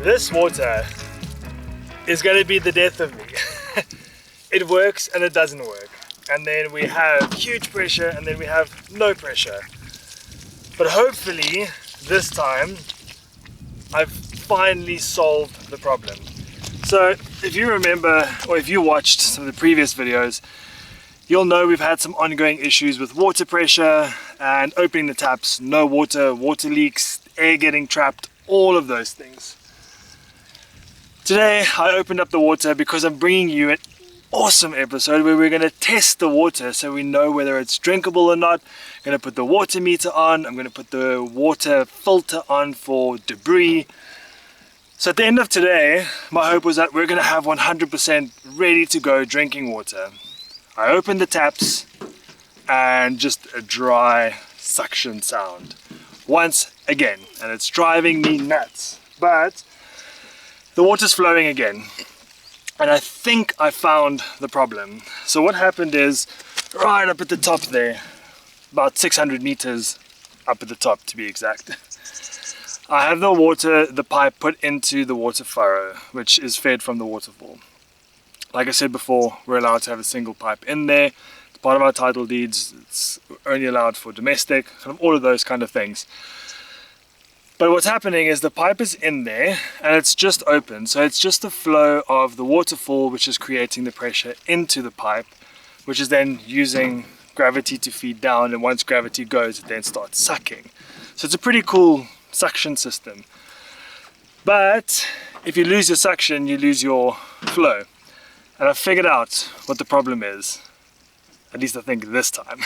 This water is going to be the death of me. It works and it doesn't work. And then we have huge pressure and then we have no pressure. But hopefully this time I've finally solved the problem. So if you remember, or if you watched some of the previous videos, you'll know we've had some ongoing issues with water pressure and opening the taps, no water, water leaks, air getting trapped, all of those things. Today I opened up the water because I'm bringing you an awesome episode where we're going to test the water so we know whether it's drinkable or not. I'm going to put the water meter on, I'm going to put the water filter on for debris. So at the end of today, my hope was that we're going to have 100% ready to go drinking water. I opened the taps and just a dry suction sound once again, and it's driving me nuts. But the water's flowing again, and I think I found the problem. So what happened is, right up at the top there, about 600 meters up at the top to be exact, I have the pipe put into the water furrow, which is fed from the waterfall. Like I said before, we're allowed to have a single pipe in there. It's part of our title deeds. It's only allowed for domestic, kind of all of those kind of things. But what's happening is the pipe is in there and it's just open, so it's just the flow of the waterfall which is creating the pressure into the pipe, which is then using gravity to feed down, and once gravity goes it then starts sucking. So it's a pretty cool suction system. But if you lose your suction, you lose your flow. And I figured out what the problem is, at least I think this time.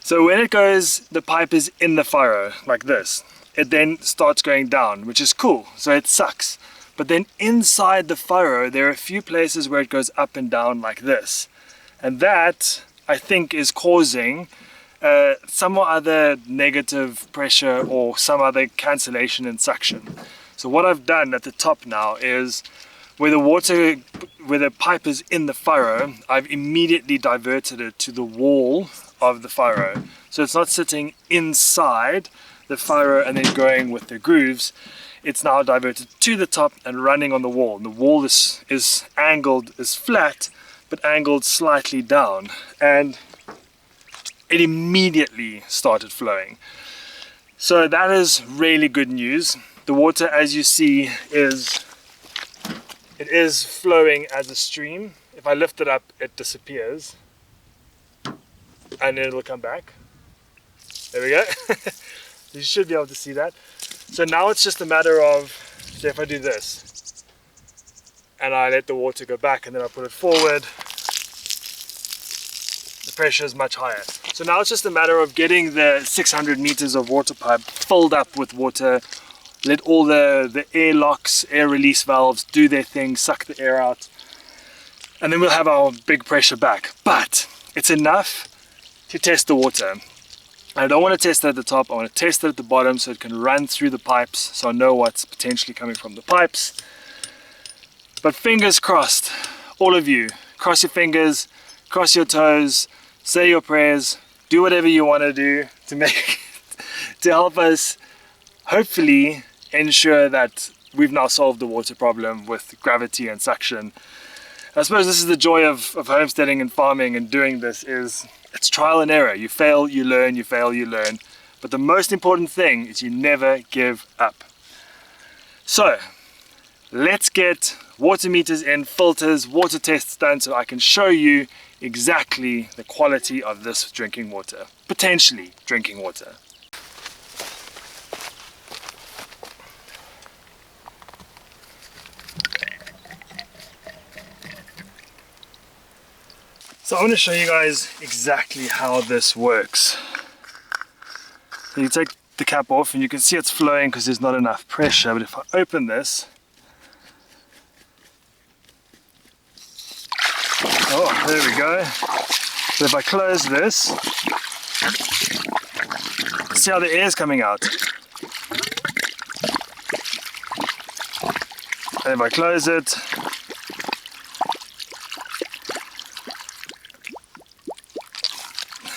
So when it goes, the pipe is in the furrow like this. It then starts going down, which is cool, so it sucks. But then inside the furrow there are a few places where it goes up and down like this, and that I think is causing some other negative pressure or some other cancellation and suction. So what I've done at the top now is where the pipe is in the furrow, I've immediately diverted it to the wall of the furrow, so it's not sitting inside the furrow and then going with the grooves. It's now diverted to the top and running on the wall. And the wall is angled, is flat, but angled slightly down, and it immediately started flowing. So that is really good news. The water, as you see, is flowing as a stream. If I lift it up, it disappears and then it'll come back. There we go. You should be able to see that. So now it's just a matter of, so if I do this and I let the water go back and then I put it forward, the pressure is much higher. So now it's just a matter of getting the 600 meters of water pipe filled up with water, let all the air locks, air release valves do their thing, suck the air out, and then we'll have our big pressure back. But it's enough to test the water. I don't want to test it at the top, I want to test it at the bottom so it can run through the pipes, so I know what's potentially coming from the pipes. But fingers crossed, all of you, cross your fingers, cross your toes, say your prayers, do whatever you want to do to help us hopefully ensure that we've now solved the water problem with gravity and suction. I suppose this is the joy of homesteading and farming and doing this, is it's trial and error. You fail, you learn, you fail, you learn. But the most important thing is you never give up. So let's get water meters in, filters, water tests done so I can show you exactly the quality of this drinking water, potentially drinking water. So I want to show you guys exactly how this works. So you take the cap off and you can see it's flowing because there's not enough pressure, but if I open this, Oh, there we go. So if I close this, see how the air is coming out. And if I close it,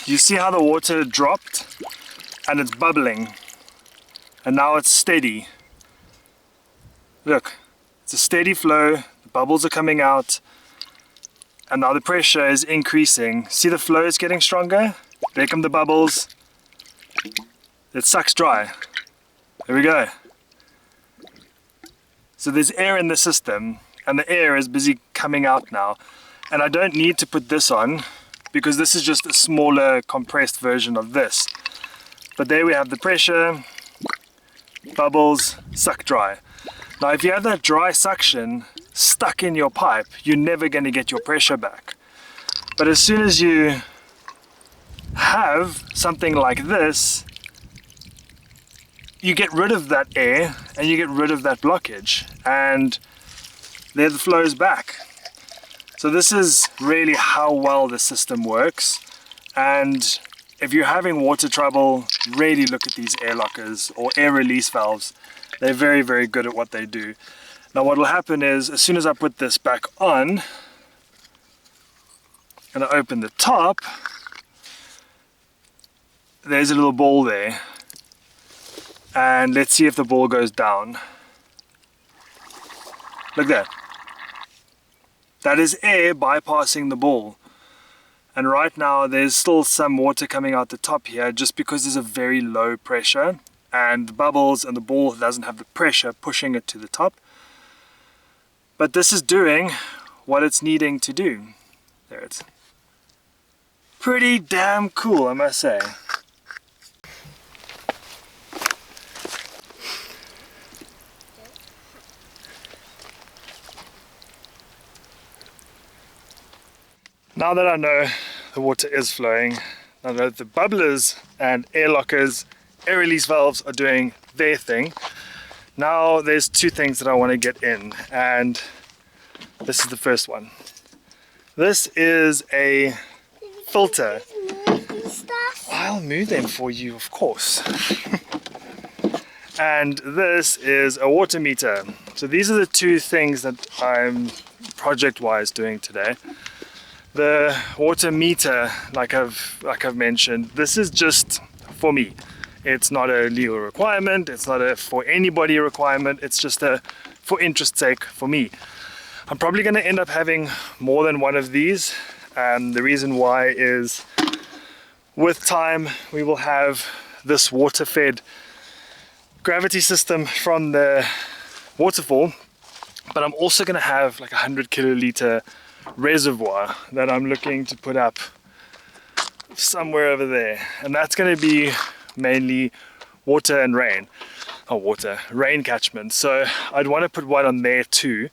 you see how the water dropped and it's bubbling, and now it's steady. Look, it's a steady flow, the bubbles are coming out, and now the pressure is increasing. See, the flow is getting stronger. There come the bubbles. It sucks dry. There we go. So there's air in the system, and the air is busy coming out now. And I don't need to put this on, because this is just a smaller compressed version of this. But there we have the pressure, bubbles, suck dry. Now if you have that dry suction stuck in your pipe, you're never going to get your pressure back. But as soon as you have something like this, you get rid of that air and you get rid of that blockage, and there the flow is back. So this is really how well the system works. And if you're having water trouble, really look at these air lockers or air release valves. They're very, very good at what they do. Now what will happen is, as soon as I put this back on and I open the top, there's a little ball there. And let's see if the ball goes down. Look there. That is air bypassing the ball. And right now there's still some water coming out the top here, just because there's a very low pressure and the bubbles and the ball doesn't have the pressure pushing it to the top. But this is doing what it's needing to do. There it's pretty damn cool, I must say. Now that I know the water is flowing, now that the bubblers and air lockers, air release valves are doing their thing, now there's two things that I want to get in, and this is the first one. This is a filter. I'll move them for you, of course. And this is a water meter. So these are the two things that I'm project-wise doing today. The water meter, like I've mentioned, this is just for me. It's not a legal requirement, it's not a for anybody requirement, it's just a for interest sake for me. I'm probably going to end up having more than one of these. The reason why is, with time we will have this water fed gravity system from the waterfall, but I'm also going to have like 100 kiloliter reservoir that I'm looking to put up somewhere over there, and that's going to be mainly water and rain, rain catchment. So I'd want to put one on there too,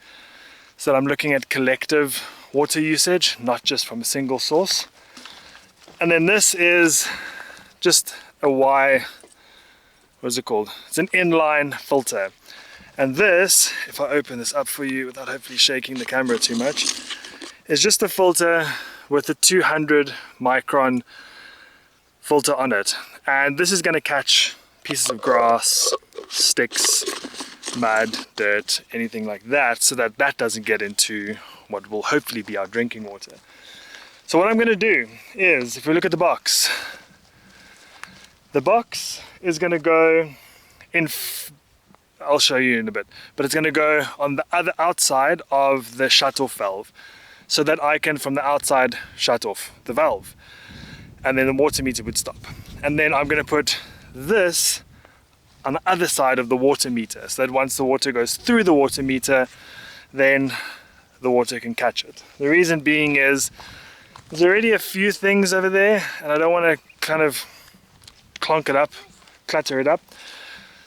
so that I'm looking at collective water usage, not just from a single source. And then this is just a what's it called? It's an inline filter. And this, if I open this up for you without hopefully shaking the camera too much, is just a filter with a 200 micron filter on it. And this is going to catch pieces of grass, sticks, mud, dirt, anything like that, so that that doesn't get into what will hopefully be our drinking water. So what I'm going to do is, if we look at the box is going to go in, I'll show you in a bit, but it's going to go on the other outside of the shut-off valve, so that I can from the outside shut off the valve, and then the water meter would stop. And then I'm going to put this on the other side of the water meter, so that once the water goes through the water meter, then the water can catch it. The reason being is there's already a few things over there, and I don't want to kind of clutter it up.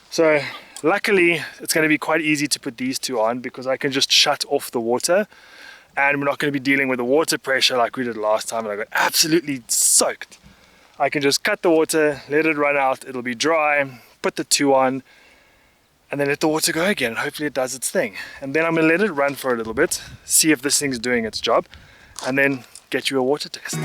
So luckily it's going to be quite easy to put these two on, because I can just shut off the water, and we're not going to be dealing with the water pressure like we did last time and I got absolutely soaked. I can just cut the water, let it run out, it'll be dry, put the two on, and then let the water go again. Hopefully it does its thing. And then I'm going to let it run for a little bit, see if this thing's doing its job, and then get you a water test.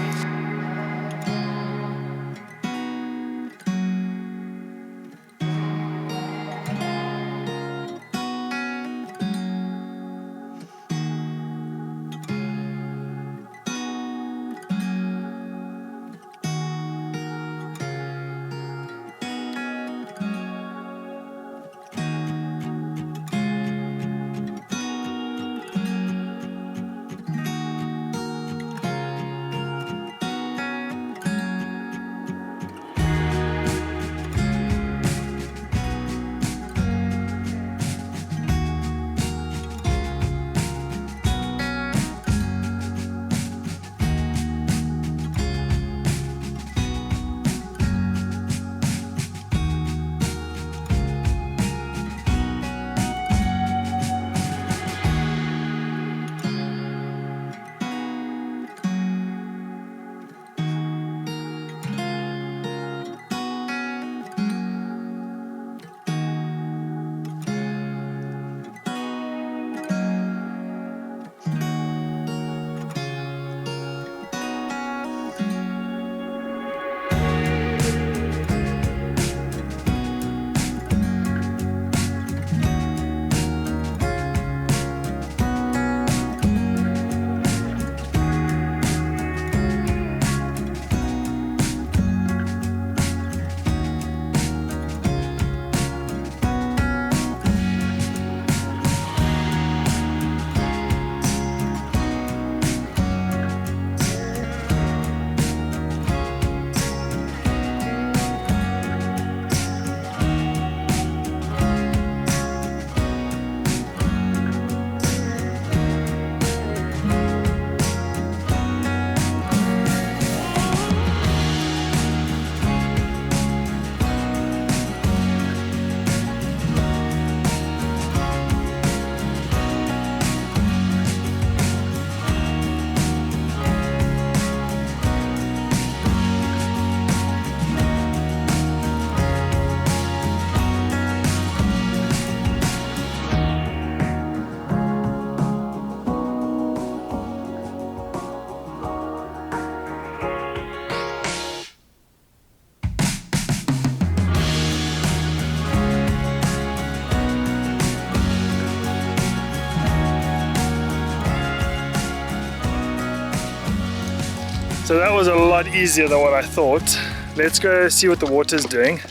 So that was a lot easier than what I thought. Let's go see what the water's doing.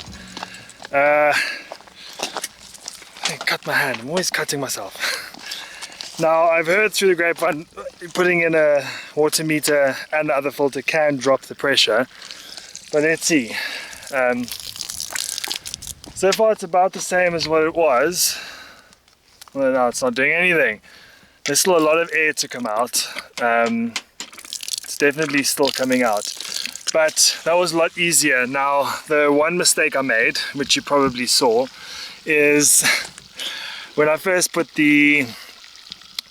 I cut my hand, I'm always cutting myself. Now I've heard through the grapevine putting in a water meter and the other filter can drop the pressure, but let's see. So far it's about the same as what it was. Well, no, it's not doing anything. There's still a lot of air to come out. It's definitely still coming out, but that was a lot easier. Now the one mistake I made, which you probably saw, is when I first put the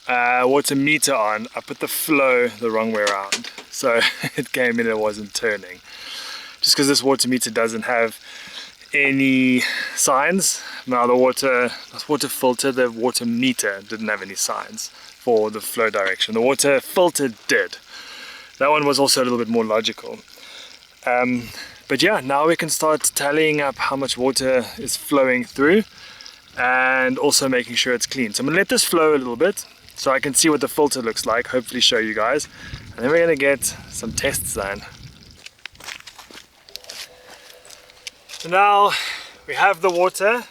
water meter on, I put the flow the wrong way around, so it came in and it wasn't turning, just because this water meter doesn't have any signs. Now the water filter, the water meter didn't have any signs for the flow direction. The water filter did. That one was also a little bit more logical. But yeah, now we can start tallying up how much water is flowing through and also making sure it's clean. So I'm gonna let this flow a little bit so I can see what the filter looks like, hopefully show you guys. And then we're gonna get some tests done. So now we have the water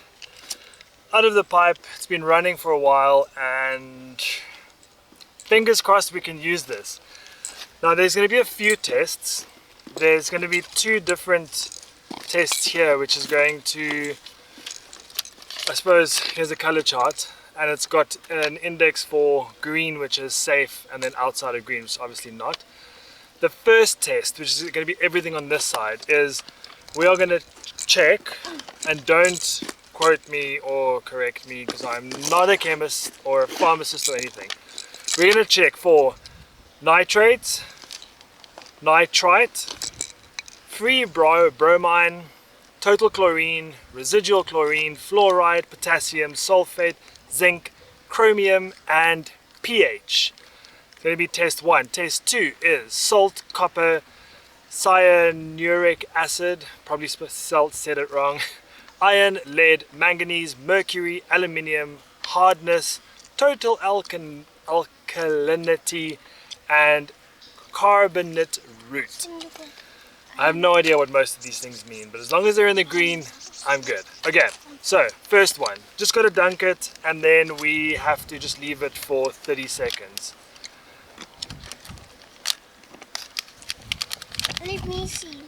out of the pipe. It's been running for a while and fingers crossed we can use this. Now there's going to be a few tests. There's going to be two different tests here, which is going to, I suppose, here's a color chart, and it's got an index for green, which is safe, and then outside of green, which is obviously not. The first test, which is going to be everything on this side, is we are going to check, and don't quote me or correct me because I'm not a chemist or a pharmacist or anything. We're going to check for nitrates, nitrite, free bromine, total chlorine, residual chlorine, fluoride, potassium, sulfate, zinc, chromium, and pH. going to be test 1. Test 2 is salt, copper, cyanuric acid, probably said it wrong, iron, lead, manganese, mercury, aluminium, hardness, total alkalinity, and carbonate root. I have no idea what most of these things mean, but as long as they're in the green, I'm good. Okay, so first one, just got to dunk it, and then we have to just leave it for 30 seconds. Let me see.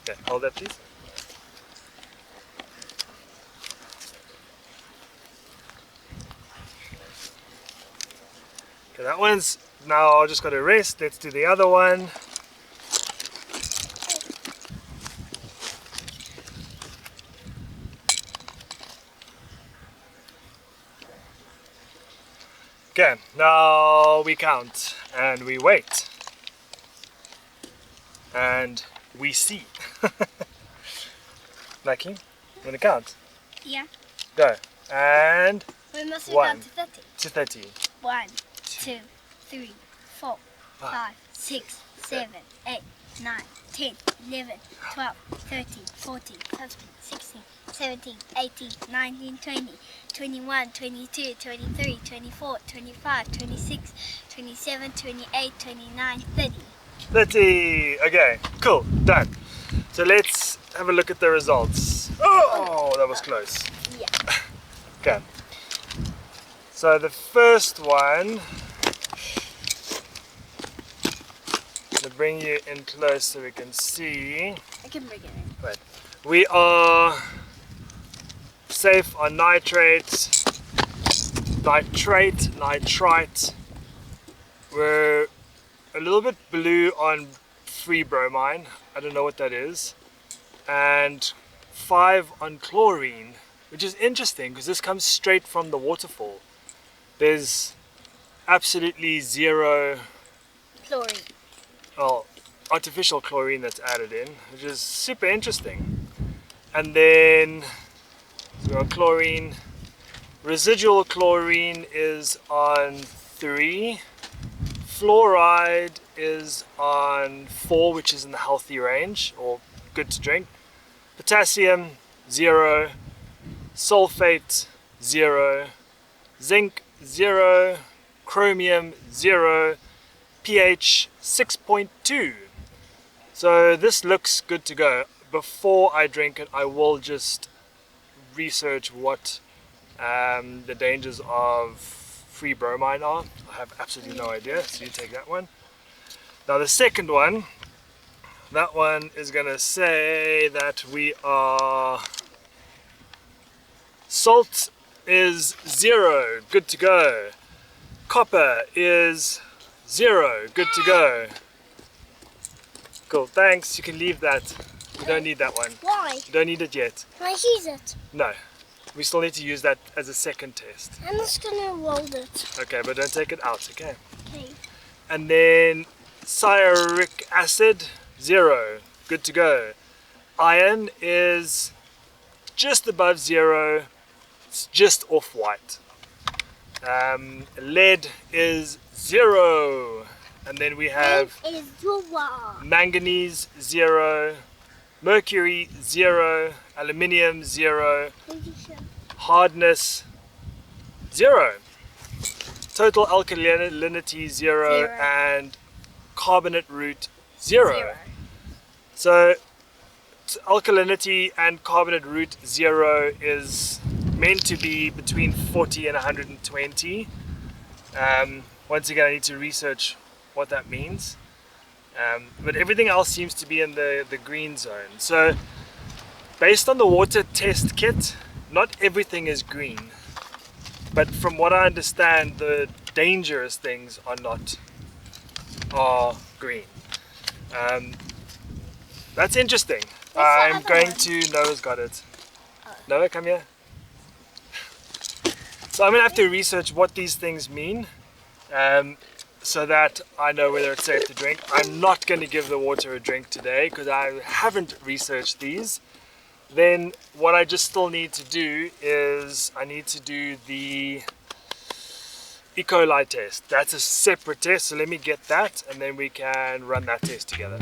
Okay, hold that please. Okay, that one's now just got to rest. Let's do the other one. Okay, now we count and we wait and we see. Nike, you want to count? Yeah. Go. And We must 1 count to 30. to 30. 1, 2, 3, 4, 5, 6, 7, 8, 9, 10, 11, 12, 13, 14, 15, 16, 17, 18, 19, 20, 21, 22, 23, 24, 25, 26, 27, 28, 29, 30. 30. Okay, cool, done. So let's have a look at the results. Oh, that was close. Yeah. Okay. So the first one, to bring you in close so we can see. I can bring it in. Right. We are safe on nitrate, nitrite. We're a little bit blue on free bromine. I don't know what that is. And 5 on chlorine, which is interesting because this comes straight from the waterfall. There's absolutely zero Chlorine. artificial chlorine that's added in, which is super interesting. And then so we're on chlorine. Residual chlorine is on 3. Fluoride is on 4, which is in the healthy range or good to drink. Potassium 0. Sulfate 0. Zinc 0. Chromium 0. pH 6.2. So this looks good to go. Before I drink it, I will just research what the dangers of free bromine are. I have absolutely no idea, so you take that one. Now the second one, that one is going to say that we are... Salt is 0, good to go. Copper is 0, good to go. Cool, thanks, you can leave that. You don't need that one. Why? You don't need it yet. Can I use it? No, we still need to use that as a second test. I'm just gonna roll it. Okay, but don't take it out, okay? Okay. And then cyanuric acid, 0, good to go. Iron is just above 0, it's just off white. Lead is 0, and then we have It is your manganese 0, mercury 0, aluminium 0, hardness 0, total alkalinity 0, and carbonate root 0. So alkalinity and carbonate root 0 is meant to be between 40 and 120. Once again, I need to research what that means. But everything else seems to be in the green zone. So based on the water test kit, not everything is green. But from what I understand, the dangerous things are green. That's interesting. I'm going to... Noah's got it. Noah, come here. So I'm going to have to research what these things mean so that I know whether it's safe to drink. I'm not going to give the water a drink today because I haven't researched these. Then what I just still need to do is I need to do the E. coli test. That's a separate test, so let me get that and then we can run that test together.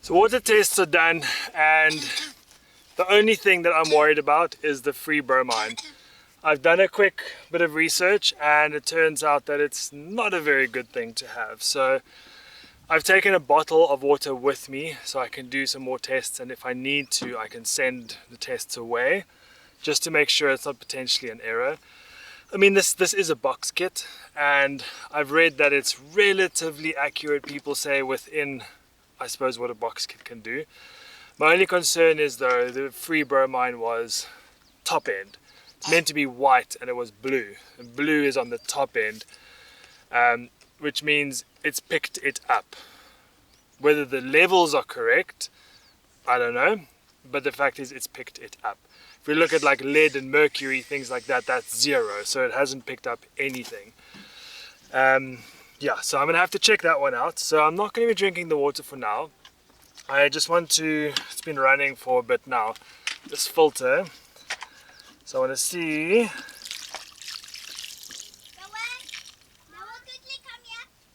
So water tests are done, and the only thing that I'm worried about is the free bromine. I've done a quick bit of research and it turns out that it's not a very good thing to have. So I've taken a bottle of water with me so I can do some more tests, and if I need to I can send the tests away just to make sure it's not potentially an error. I mean, this is a box kit and I've read that it's relatively accurate, people say, within I suppose what a box kit can do. My only concern is though the free bromine was top end. It's meant to be white and it was blue, and blue is on the top end, which means it's picked it up. Whether the levels are correct, I don't know, but the fact is it's picked it up. If we look at like lead and mercury, things like that, that's 0, so it hasn't picked up anything. Yeah, so I'm gonna have to check that one out. So I'm not gonna be drinking the water for now. I just want to, it's been running for a bit now, this filter. So I want to see.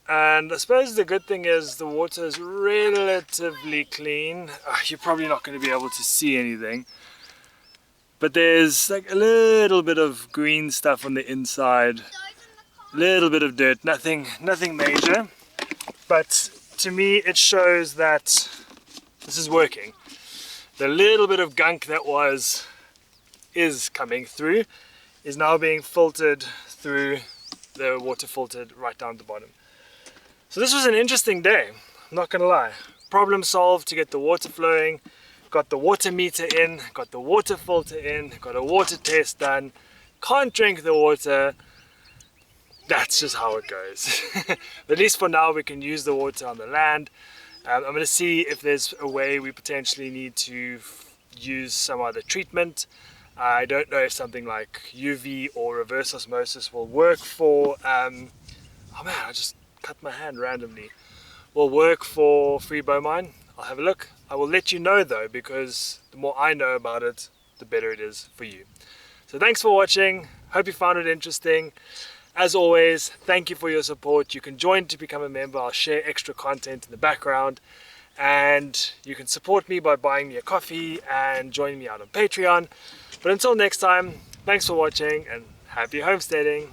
And I suppose the good thing is the water is relatively clean. You're probably not going to be able to see anything, but there's like a little bit of green stuff on the inside, a little bit of dirt, nothing major, but to me it shows that this is working. The little bit of gunk that is coming through is now being filtered through the water, filtered right down the bottom. So this was an interesting day, I'm not gonna lie. Problem solved to get the water flowing, got the water meter in, got the water filter in, got a water test done, can't drink the water. That's just how it goes. At least for now we can use the water on the land. I'm going to see if there's a way we potentially need to use some other treatment. I don't know if something like UV or reverse osmosis will work for, oh man, I just cut my hand randomly, will work for free bromine. I'll have a look. I will let you know though, because the more I know about it, the better it is for you. So thanks for watching. Hope you found it interesting. As always, thank you for your support. You can join to become a member. I'll share extra content in the background, and you can support me by buying me a coffee and joining me out on Patreon. But until next time, thanks for watching and happy homesteading.